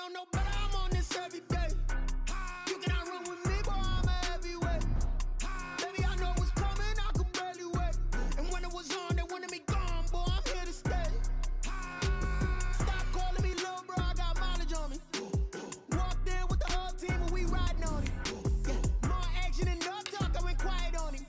don't know, but I'm on this every day. You cannot run with me, boy, I'm a heavyweight. Baby, I know what's coming, I could barely wait. And when it was on, they wanted me gone, boy, I'm here to stay. Stop calling me little bro, I got mileage on me. Walked in with the whole team and we riding on it. Yeah. More action and no talk, I went quiet on him.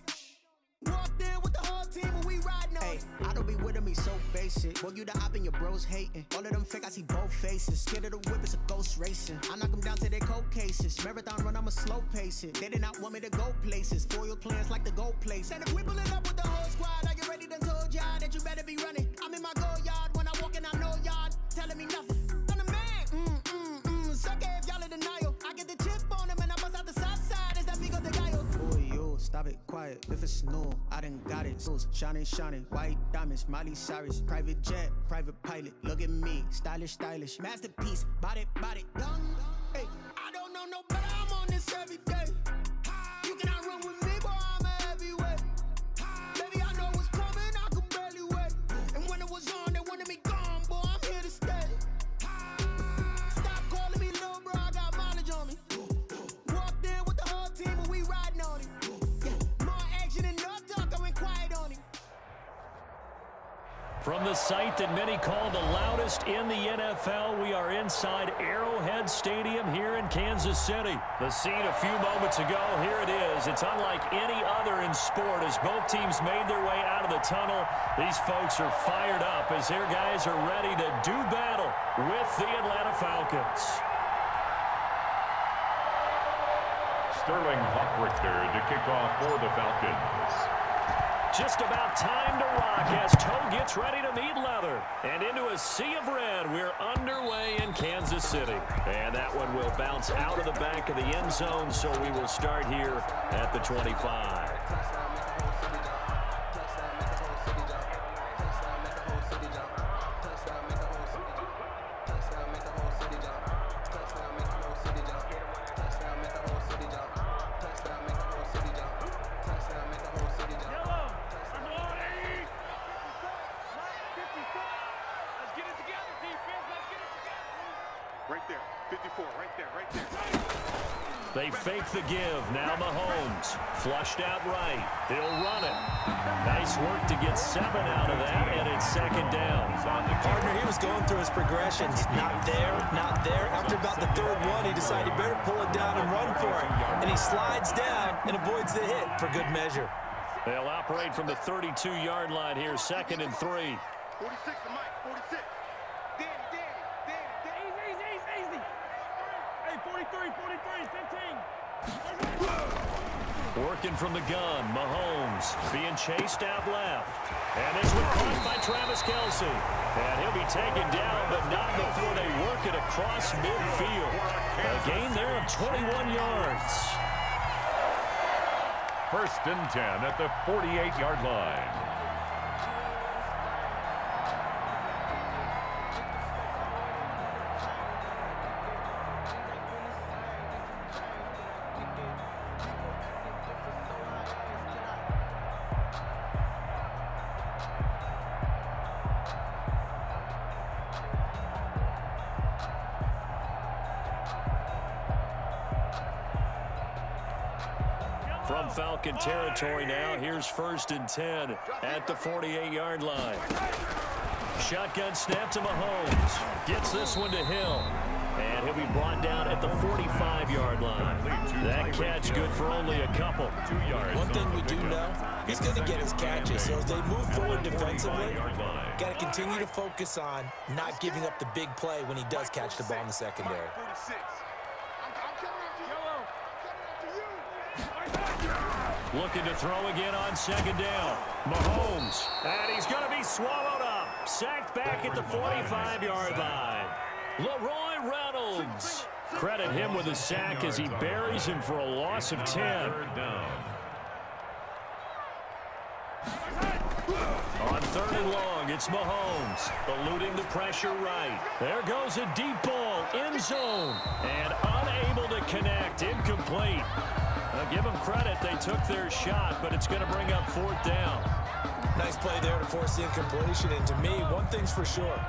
Walked in with the whole team and we riding on it. I don't be with him, he's so basic. Boy, you the op and your bros hating. All of them fake, I see both faces. Scared of the whip, it's a ghost racing. I knock them down to their cold cases. Marathon run, I'ma slow pace it. They did not want me to go places. Foil plans like the goal place. And if we pulling up with the whole squad, are you ready? Done told y'all that you better be running. I'm in my go yard. When I walk in, I know y'all telling me nothing. I'm the man. Suck it if y'all in denial. I get the chip on them and I bust out the south side. Is that big of the guy? Boy, yo, stop it, quiet. If it's new, I done got it. Shining, shining, white diamonds, Miley Cyrus, private jet, private pilot. Look at me, stylish, stylish, masterpiece, body, done. Hey, I don't know no better, I'm on this every day. You cannot run with me, boy, I'm a heavyweight. Baby, I know what's coming, I could barely wait. And when it was on, they wanted me gone, boy, I'm here to stay. Stop calling me little bro, I got mileage on me. Walked in with the whole team and we riding on it. Yeah. More action and no talk, I went quiet on him. From the site that many call the loudest in the NFL, we are inside Arrowhead Stadium here in Kansas City. The scene a few moments ago, here it is. It's unlike any other in sport as both teams made their way out of the tunnel. These folks are fired up as their guys are ready to do battle with the Atlanta Falcons. Sterling Hockrichter to kick off for the Falcons. Just about time to rock as toe gets ready to meet leather. And into a sea of red, we're underway in Kansas City. And that one will bounce out of the back of the end zone, so we will start here at the 25. Right there, 54, right there. They fake the give. Now Mahomes. Flushed out right. He'll run it. Nice work to get 7 out of that, and it's second down. Partner, he was going through his progressions. Not there, not there. After about the third one, he decided he better pull it down and run for it. And he slides down and avoids the hit for good measure. They'll operate from the 32-yard line here, 2nd and 3. 46 to Mike, 46. Easy. Hey, 43, 15. Working from the gun, Mahomes being chased out left. And this one caught by Travis Kelce. And he'll be taken down, but not before they work it across midfield. A gain there of 21 yards. 1st and 10 at the 48-yard line. From Falcon territory now, here's 1st and 10 at the 48-yard line. Shotgun snap to Mahomes. Gets this one to Hill. And he'll be brought down at the 45-yard line. That catch good for only a couple. 2 yards. One thing we do know, he's going to get his catches. So as they move forward defensively, got to continue to focus on not giving up the big play when he does catch the ball in the secondary. Looking to throw again on 2nd down. Mahomes. And he's going to be swallowed up. Sacked back at the 45-yard line. Leroy Reynolds. Credit him with a sack as he buries him for a loss of 10. On 3rd and long, it's Mahomes. Eluding the pressure right. There goes a deep ball. End zone. And unable to connect. Incomplete. Give them credit. They took their shot, but it's going to bring up 4th down. Nice play there to force the incompletion. And to me, one thing's for sure.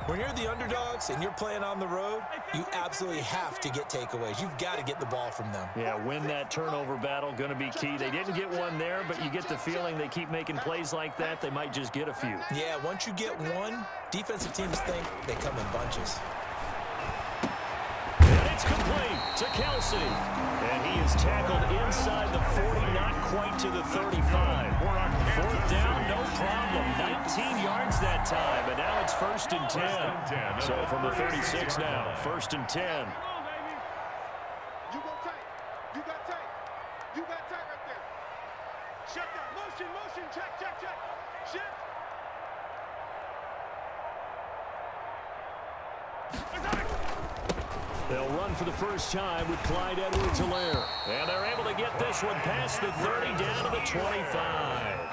When you're the underdogs and you're playing on the road, you absolutely have to get takeaways. You've got to get the ball from them. Yeah, win that turnover battle, going to be key. They didn't get one there, but you get the feeling they keep making plays like that, they might just get a few. Yeah, once you get one, defensive teams think they come in bunches. And it's complete to Kelsey. And he is tackled inside the 40, not quite to the 35. Fourth down, no problem. 19 yards that time, and now it's 1st and 10. So from the 36 now, 1st and 10. You go tight. You got tight. You got tight right there. Shut down. Motion. Check. Shift. They'll run for the first time with Clyde Edwards-Helaire. And they're able to get this one past the 30 down to the 25.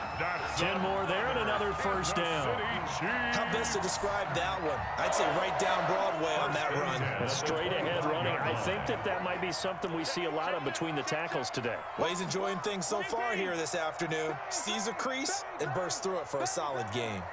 10 more there and another first down. How best to describe that one? I'd say right down Broadway on that run. A straight ahead running. I think that might be something we see a lot of between the tackles today. Well, he's enjoying things so far here this afternoon. Sees a crease and bursts through it for a solid game.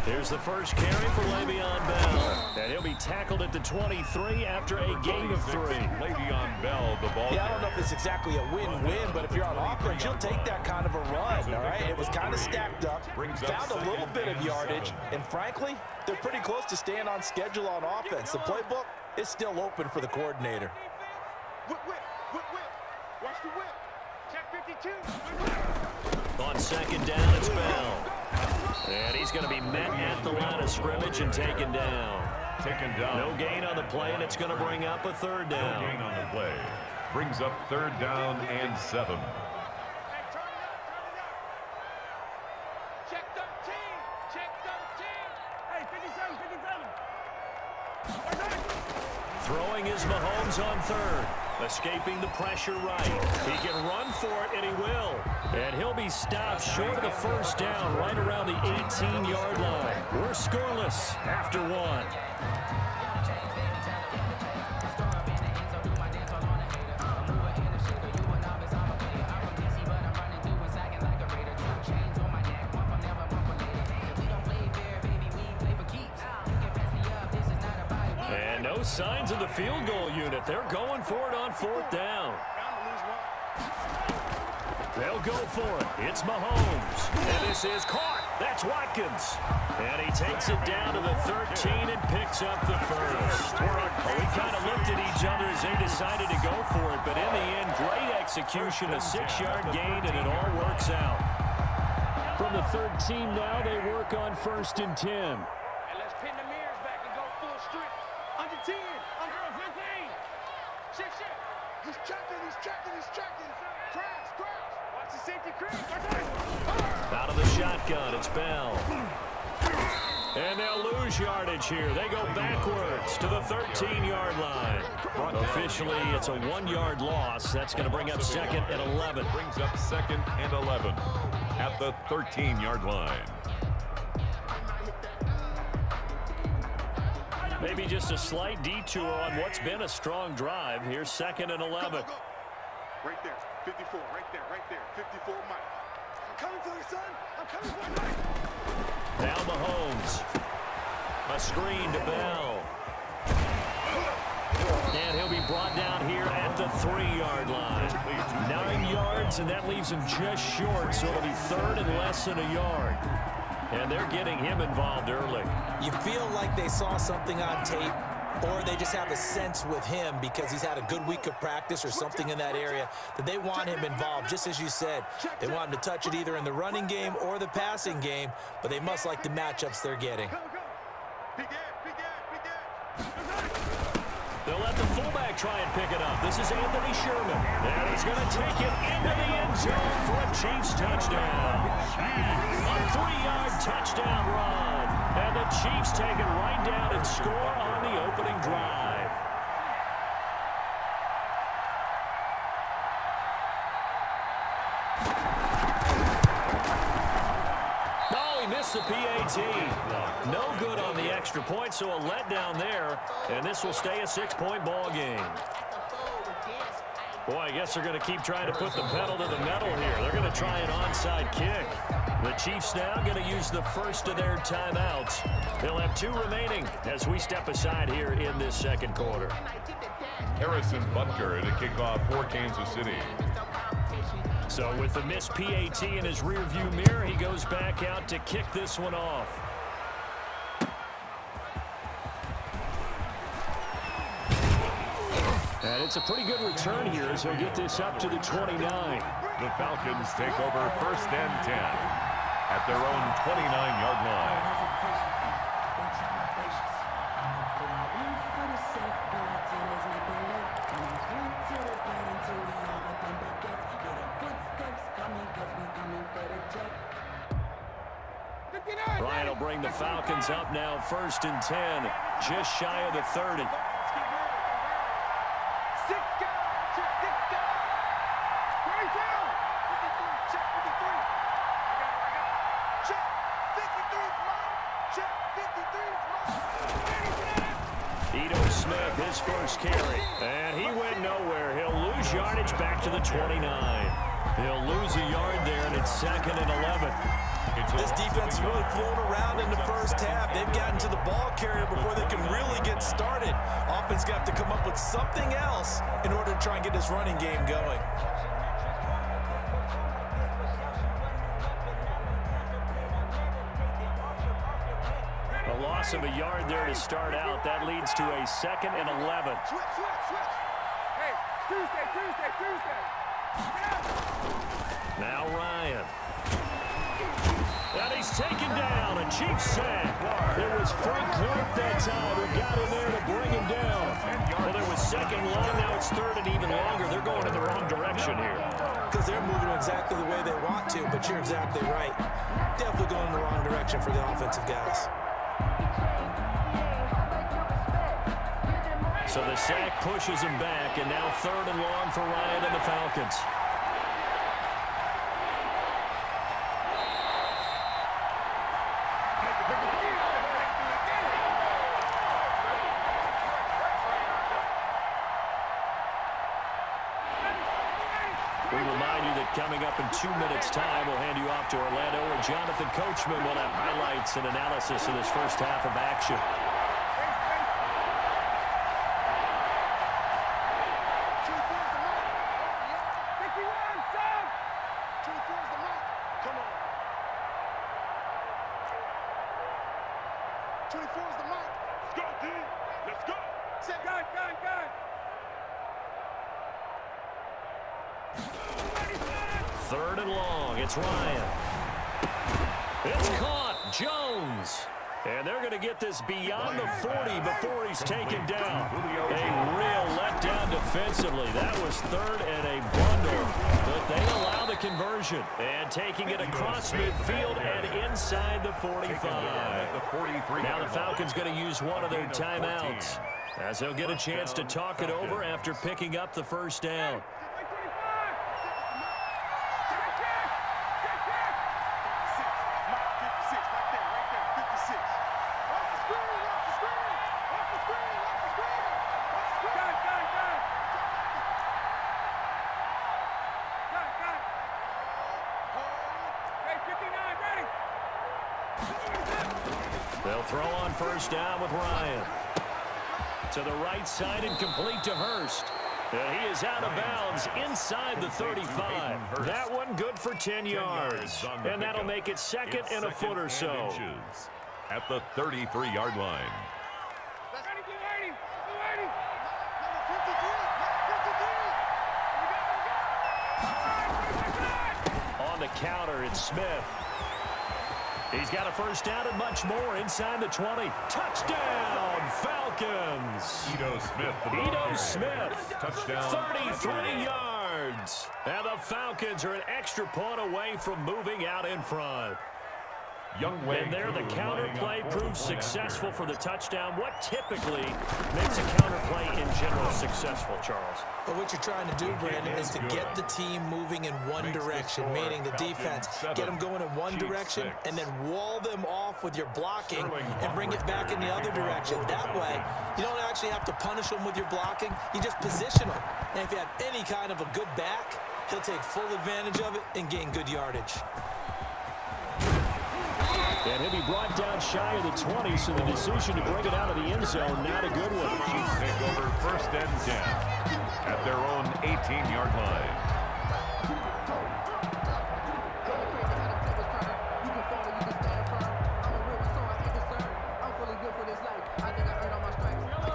Here's the first carry for Le'Veon Bell. And he'll be tackled at the 23 after a gain of 3. Le'Veon Bell, the ball. Yeah, I don't know if it's exactly a win-win, but if you're on offense, you'll take that kind of a run, all right? It was kind of stacked up, found a little bit of yardage, and frankly, they're pretty close to staying on schedule on offense. The playbook is still open for the coordinator. Whip. Watch the whip. Check 52. On 2nd down, it's Bell. And he's going to be met at the line of scrimmage and taken down. No gain on the play, and it's going to bring up a 3rd down. No gain on the play. Brings up 3rd down and 7. Check 13. Hey, 57. Throwing is Mahomes on 3rd. Escaping the pressure right. He can run for it, and he will. And he'll be stopped short of the first down right around the 18-yard line. We're scoreless after 1. And no signs of the field goal unit. They're going for it on 4th down. They'll go for it. It's Mahomes. And this is caught. That's Watkins. And he takes it down to the 13 and picks up the first. We kind of looked at each other as they decided to go for it. But in the end, great execution, a 6-yard gain, and it all works out. From the 13 now, they work on 1st and 10. And let's pin the mirrors back and go full strip. Under 10. Under 15. Shit. He's checking. Crash. Watch the safety creep. Out of the shotgun, it's Bell. And they'll lose yardage here. They go backwards to the 13-yard line. Officially, it's a 1-yard loss. That's going to bring up 2nd and 11. Brings up 2nd and 11 at the 13-yard line. Maybe just a slight detour on what's been a strong drive. Here's 2nd and 11. Right there. 54. Right there. 54 Mike. I'm coming for you, son. I'm coming for you, Mike. Now Mahomes. A screen to Bell. And he'll be brought down here at the 3-yard line. 9 yards, and that leaves him just short, so it'll be 3rd and less than a yard. And they're getting him involved early. You feel like they saw something on tape, or they just have a sense with him because he's had a good week of practice or something in that area that they want him involved. Just as you said, they want him to touch it either in the running game or the passing game, but they must like the matchups they're getting. Big Ed. They'll let the fullback try and pick it up. This is Anthony Sherman. And he's going to take it into the end zone for a Chiefs touchdown. A 3-yard touchdown run. And the Chiefs take it right down and score on the opening drive. Oh, he missed the PAT. No good on the extra point, so a letdown there. And this will stay a 6-point ball game. Boy, I guess they're going to keep trying to put the pedal to the metal here. They're going to try an onside kick. The Chiefs now going to use the first of their timeouts. They'll have 2 remaining as we step aside here in this second quarter. Harrison Butker to kick off for Kansas City. So with the missed PAT in his rearview mirror, he goes back out to kick this one off. And it's a pretty good return here as he'll get this up to the 29. The Falcons take over 1st and 10 at their own 29-yard line. Ryan will bring the Falcons up now 1st and 10, just shy of the 30. His first carry, and he went nowhere. He'll lose yardage back to the 29. He'll lose a yard there, and it's 2nd and 11. This defense really flown around in the first half. They've gotten to the ball carrier before they can really get started. Offense got to come up with something else in order to try and get this running game going. A loss of a yard there to start out. That leads to a 2nd and 11. Hey, Tuesday. Now Ryan. And he's taken down. A Chiefs sack. It was Frank Clark that time who got in there to bring him down. Well, there was 2nd long. Now it's 3rd and even longer. They're going in the wrong direction here. Because they're moving exactly the way they want to, but you're exactly right. Definitely going in the wrong direction for the offensive guys. So the sack pushes him back, and now 3rd and long for Ryan and the Falcons. We remind you that coming up in 2 minutes' time, we'll hand you off to Orlando, where Jonathan Coachman will have highlights and analysis of this first half of action. Third and long. It's Ryan. It's caught. Jones. And they're going to get this beyond the 40 before he's taken down. A real letdown defensively. That was 3rd and a bundle. But they allow the conversion. And taking it across midfield and inside the 45. Now the Falcons going to use one of their timeouts, as they'll get a chance to talk it over after picking up the first down. They'll throw on first down with Ryan. To the right side and complete to Hurst. And he is out of bounds inside the 35. That one good for 10 yards. And that'll make it 2nd and a foot or so. At the 33-yard line. On the counter, it's Smith. He's got a first down and much more inside the 20. Touchdown, Falcons. Ito Smith. Touchdown. 33 yards. And the Falcons are an extra point away from moving out in front. And there the counter play proves successful for the touchdown. What typically makes a counter play in general successful, Charles? But what you're trying to do, Brandon, is to get the team moving in one direction, meaning the defense. Get them going in one direction and then wall them off with your blocking and bring it back in the other direction. That way, you don't actually have to punish them with your blocking. You just position them. And if you have any kind of a good back, he'll take full advantage of it and gain good yardage. And he'll be brought down shy of the 20, so the decision to bring it out of the end zone, not a good one. Chiefs take over 1st and 10 at their own 18-yard line.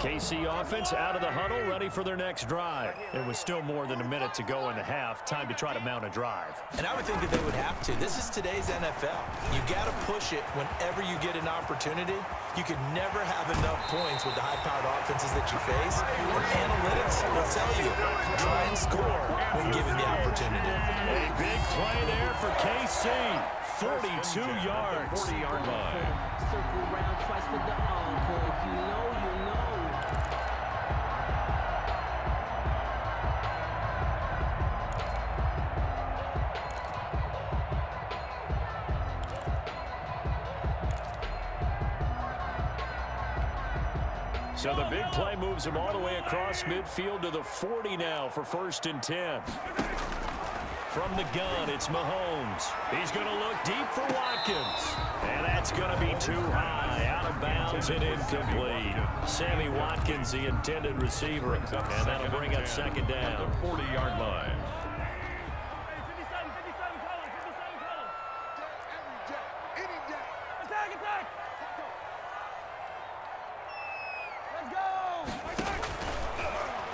KC offense out of the huddle, ready for their next drive. It was still more than a minute to go in the half. Time to try to mount a drive. And I would think that they would have to. This is today's NFL. You got to push it whenever you get an opportunity. You can never have enough points with the high-powered offenses that you face. And analytics will tell you, try and score when given the opportunity. A big play there for KC. 42 yards. 40-yard line. Circle around twice for the encore. If you know, you know. So the big play moves him all the way across midfield to the 40 now for 1st and 10. From the gun, it's Mahomes. He's going to look deep for Watkins. And that's going to be too high. Out of bounds and incomplete. Sammy Watkins, the intended receiver. And that'll bring up 2nd down. The 40-yard line.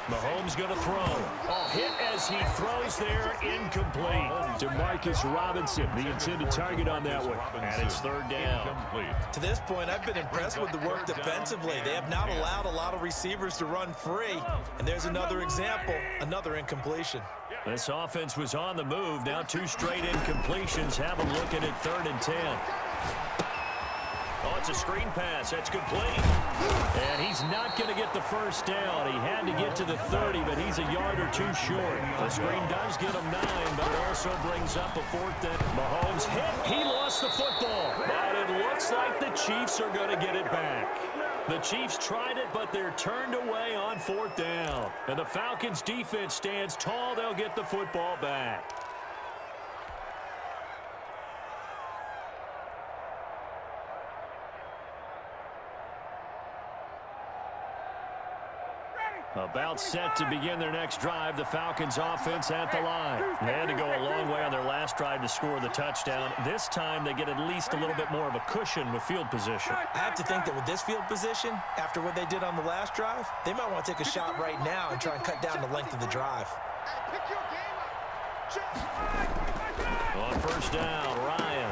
Mahomes going to throw. Oh, hit as he throws there, incomplete. Demarcus Robinson, the intended target on that one. And it's 3rd down. Incomplete. To this point, I've been impressed with the work defensively. They have not allowed a lot of receivers to run free. And there's another example, another incompletion. This offense was on the move. Now 2 straight incompletions have them looking at 3rd and 10. Oh, it's a screen pass. That's complete. And he's not going to get the 1st down. He had to get to the 30, but he's a yard or 2 short. The screen does get him 9, but it also brings up a 4th down. Mahomes hit. He lost the football. But it looks like the Chiefs are going to get it back. The Chiefs tried it, but they're turned away on 4th down. And the Falcons' defense stands tall. They'll get the football back. About set to begin their next drive. The Falcons offense at the line. They had to go a long way on their last drive to score the touchdown. This time they get at least a little bit more of a cushion with field position. I have to think that with this field position, after what they did on the last drive, they might want to take a shot right now and try and cut down the length of the drive. On 1st down, Ryan.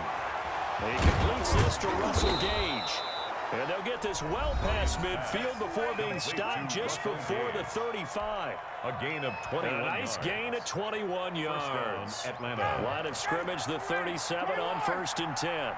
He completes this to Russell Gage. And they'll get this well past midfield before being stopped just before the 35. A gain of 21 A nice yards. gain of 21 yards. Down, Atlanta. Line of scrimmage, the 37 on 1st and 10.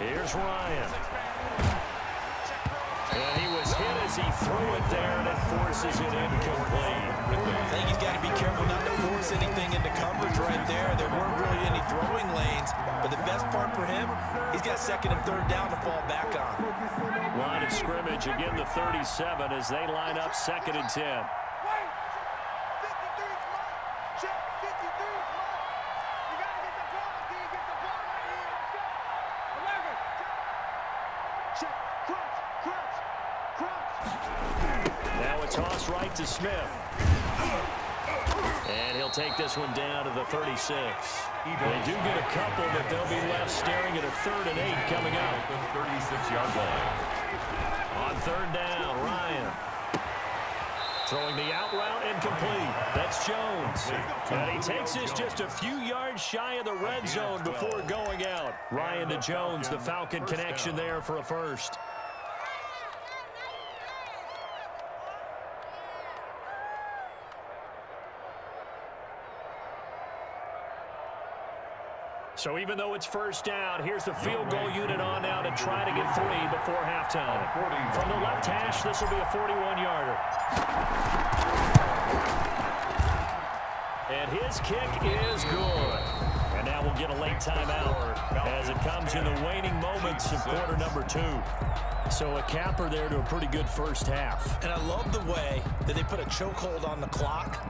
Here's Ryan. And he was hit as he threw it there, and it forces it incomplete. I think he's got to be careful not to force anything into coverage right there. There weren't really any throwing lanes, but the best part for him, he's got 2nd and 3rd down to fall back on. Line of scrimmage, again the 37 as they line up 2nd and 10. Now a toss right to Smith. And he'll take this one down to the 36. They do get a couple, but they'll be left staring at a 3rd and 8 coming up. The 36-yard line. On 3rd down, Ryan. Throwing the out route incomplete. That's Jones. And he takes this just a few yards shy of the red zone before going out. Ryan to Jones, the Falcon connection there for a 1st. So even though it's 1st down, here's the field goal unit on now to try to get 3 before halftime. From the left hash, this will be a 41-yarder. this kick is good. And now we'll get a late timeout as it comes in the waning moments of quarter number 2. So a capper there to a pretty good first half. And I love the way that they put a chokehold on the clock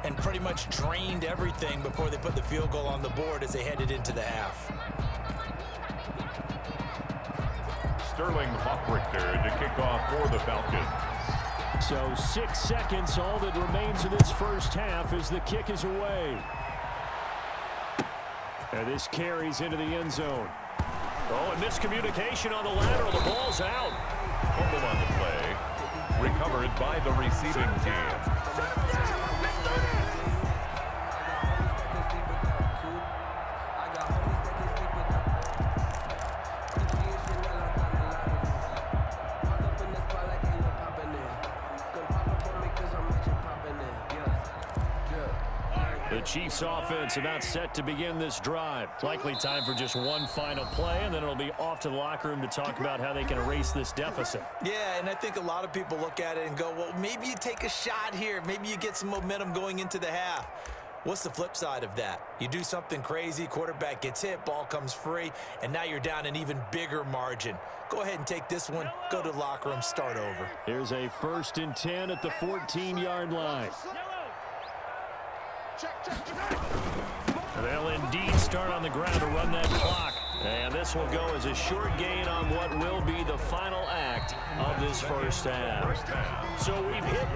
and pretty much drained everything before they put the field goal on the board as they headed into the half. Sterling Hoffrichter to kick off for the Falcons. So 6 seconds, all that remains of this first half as the kick is away. And this carries into the end zone. Oh, and miscommunication on the lateral. The ball's out. Fumble on the play. Recovered by the receiving team. The Chiefs offense about set to begin this drive. Likely time for just one final play, and then it'll be off to the locker room to talk about how they can erase this deficit. Yeah, and I think a lot of people look at it and go, well, maybe you take a shot here. Maybe you get some momentum going into the half. What's the flip side of that? You do something crazy, quarterback gets hit, ball comes free, and now you're down an even bigger margin. Go ahead and take this one, go to the locker room, start over. Here's a 1st and 10 at the 14-yard line. They'll indeed start on the ground to run that clock. And this will go as a short gain on what will be the final act of this first half. So we've hit